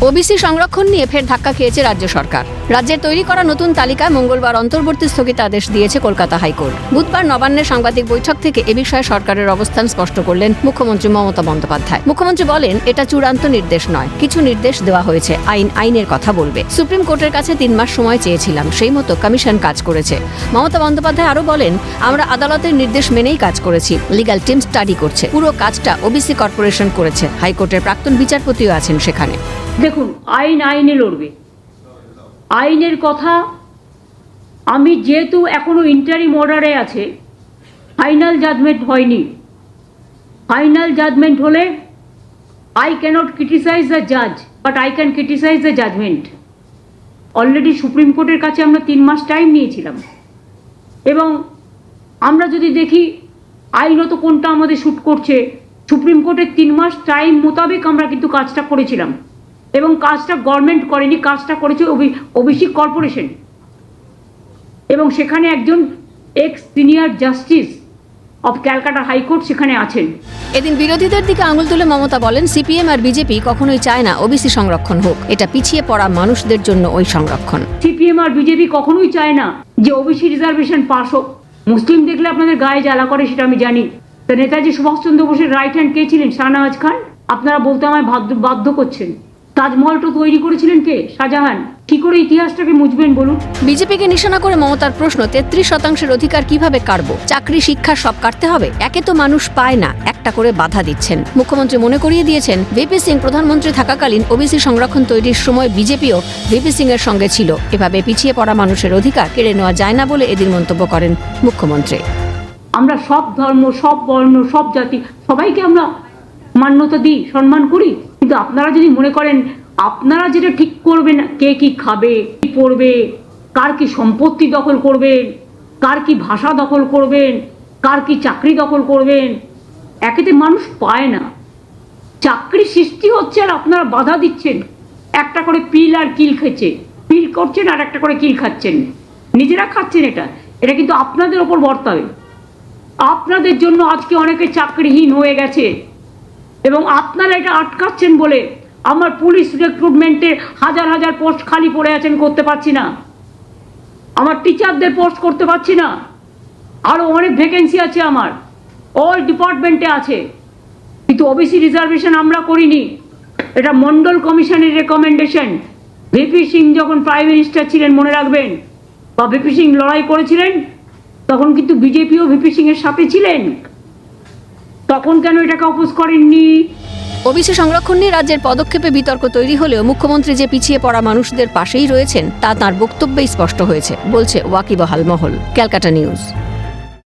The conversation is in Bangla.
ওবিসি সংরক্ষণ নিয়ে ফের ধাক্কা খেয়েছে রাজ্য সরকার। রাজ্যের তৈরি করা নতুন তালিকায় মঙ্গলবার অন্তর্বর্তী স্থগিতাদেশ দিয়েছে কলকাতা হাইকোর্ট। বুধবার নবান্নের সাংবাদিক বৈঠক থেকে এ বিষয়ে সরকারের অবস্থান স্পষ্ট করলেন মুখ্যমন্ত্রী মমতা বন্দ্যোপাধ্যায়। মুখ্যমন্ত্রী বলেন, এটা চূড়ান্ত নির্দেশ নয়, কিছু নির্দেশ দেওয়া হয়েছে, আইনের কথা বলবে। সুপ্রিম কোর্টের কাছে 3 মাস সময় চেয়েছিলাম, সেই মতো কমিশন কাজ করেছে। মমতা বন্দ্যোপাধ্যায় আরো বলেন, আমরা আদালতের নির্দেশ মেনেই কাজ করেছি, লিগ্যাল টিম স্টাডি করছে, পুরো কাজটা ওবিসি কর্পোরেশন করেছে, হাইকোর্টের প্রাক্তন বিচারপতিও আছেন সেখানে। দেখুন, আইনে লড়বে। আইনের কথা আমি যেহেতু এখনো ইন্টারিম অর্ডারে আছে, ফাইনাল জাজমেন্ট হয়নি। ফাইনাল জাজমেন্ট হলে আই ক্যানট ক্রিটিসাইজ দ্য জাজ, but I can criticise the judgement. Already supreme কোর্টের কাছে আমরা 3 মাস টাইম নিয়েছিলাম, এবং আমরা যদি দেখি আইনত কোনটা আমাদের শুট করছে, সুপ্রিম কোর্টের 3 মাস টাইম মোতাবেক আমরা কিন্তু কাজটা করেছিলাম, এবং কাজটা গভর্নমেন্ট করেনি, কাজটা করেছে ওবিসি কর্পোরেশন, এবং সেখানে একজন x senior justice of Calcutta high court সেখানে আছেন। এদিন বিরোধীদের দিকে আঙুল তুলে মমতা বলেন, সিপিএম আর বিজেপি কখনোই চায় না ওবিসি সংরক্ষণ হোক, এটা পিছিয়ে পড়া মানুষদের জন্য ওই সংরক্ষণ। সিপিএম আর বিজেপি কখনোই চায় না যে ওবিসি রিজার্ভেশন পাস হোক। মুসলিম দেখলে আপনাদের গায়ে জ্বালা করে, সেটা আমি জানি। তো নেতাজি সুভাষচন্দ্র বোসের রাইট হ্যান্ড কে ছিলেন? শাহনওয়াজ খান। আপনারা বলতে আমায় বাধ্য করছেন। তাজমহলটা তৈরি করেছিলেন কে? শাহজাহান। কি করে ইতিহাসটাকে মুছবেন বলুন? বিজেপিকে নিশানা করে মমতার প্রশ্ন, 33% অধিকার কিভাবে কাটবো? চাকরি, শিক্ষা সব কাটতে হবে? একে তো মানুষ পায় না, একটা করে বাধা দিচ্ছেন। মুখ্যমন্ত্রী মনে করিয়ে দিয়েছেন, ভিপি সিং প্রধানমন্ত্রী থাকাকালীন ওবিসি সংরক্ষণ তৈরির সময় বিজেপিও ভিপি সিং এর সঙ্গে ছিল। এভাবে পিছিয়ে পড়া মানুষের অধিকার কেড়ে নেওয়া যায় না বলে এদিন মন্তব্য করেন মুখ্যমন্ত্রী। আমরা সব ধর্ম, সব বর্ণ, সব জাতি, সবাইকে আমরা মান্যতা দিই, সম্মান করি। কিন্তু আপনারা যদি মনে করেন আপনারা যেটা ঠিক করবেন, কে কি খাবে, কি পড়বে, কার কি সম্পত্তি দখল করবেন, কার কি ভাষা দখল করবেন, কার কি চাকরি দখল করবেন, একেতে মানুষ পায় না। চাকরি সৃষ্টি হচ্ছে আর আপনারা বাধা দিচ্ছেন। একটা করে পিল আর কিল খেচ্ছে, পিল করছেন আর একটা করে কিল খাচ্ছেন, নিজেরা খাচ্ছেন। এটা কিন্তু আপনাদের ওপর বর্তাবে। আপনাদের জন্য আজকে অনেকে চাকরিহীন হয়ে গেছে, এবং আপনারা এটা আটকাচ্ছেন বলে আমার পুলিশ রিক্রুটমেন্টে হাজার পোস্ট খালি পড়ে আছেন, করতে পারছি না। আমার টিচারদের পোস্ট করতে পারছি না। আরো অনেক ভ্যাকেন্সি আছে, আমার অল ডিপার্টমেন্টে আছে, কিন্তু ওবিসি রিজার্ভেশন আমরা করিনি। এটা মন্ডল কমিশনের রেকমেন্ডেশন। ভিপি সিং যখন প্রাইম মিনিস্টার ছিলেন, মনে রাখবেন, বা ভিপি সিং লড়াই করেছিলেন, তখন কিন্তু বিজেপিও ভিপি সিং এর সাথে ছিলেন। তখন কেন এটাকে অপোজ করেননি? ওবিসি সংরক্ষণ নিয়ে রাজ্যের পদক্ষেপে বিতর্ক তৈরি হলেও মুখ্যমন্ত্রী যে পিছিয়ে পড়া মানুষদের পাশেই রয়েছেন তা তাঁর বক্তব্যেই স্পষ্ট হয়েছে, বলছে ওয়াকিবহাল মহল। ক্যালকাটা নিউজ।